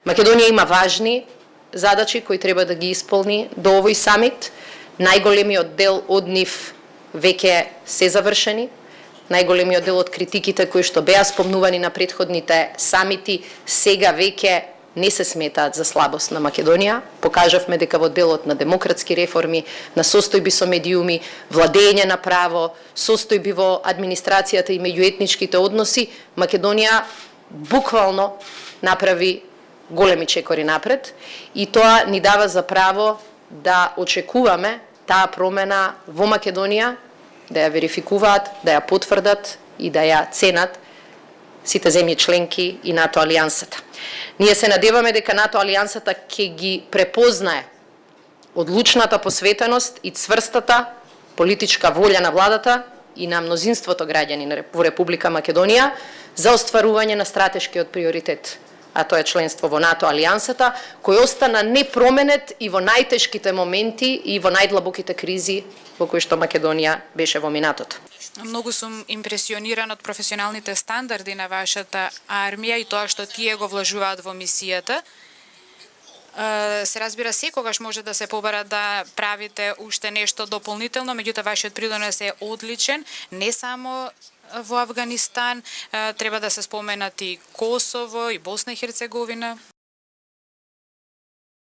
Македонија има важни задачи кои треба да ги исполни до овој самит. Најголемиот дел од нив веќе се завршени. Најголемиот дел од критиките кои што беа спомнувани на претходните самити сега веќе не се сметаат за слабост на Македонија. Покажавме дека во делот на демократски реформи, на состојби со медиуми, владење на право, состојби во администрацијата и меѓуетничките односи, Македонија буквално направи големи чекори напред и тоа ни дава за право да очекуваме таа промена во Македонија, да ја верификуваат, да ја потврдат и да ја ценат сите земји членки и НАТО алијансата. Ние се надеваме дека НАТО алијансата ќе ги препознае одлучната посветеност и цврстата политичка волја на владата и на мнозинството граѓани во Република Македонија за остварување на стратешкиот приоритет, а тоа е членство во НАТО алијансата, кој остана непроменет и во најтешките моменти и во најдлабоките кризи во кои што Македонија беше во минатото. Многу сум импресиониран од професионалните стандарди на вашата армија и тоа што тие го вложуваат во мисијата. Се разбира, секогаш може да се побара да правите уште нешто дополнително, меѓутоа вашиот придонес е одличен, не само во Авганистан, треба да се споменат и Косово и Босна и Херцеговина.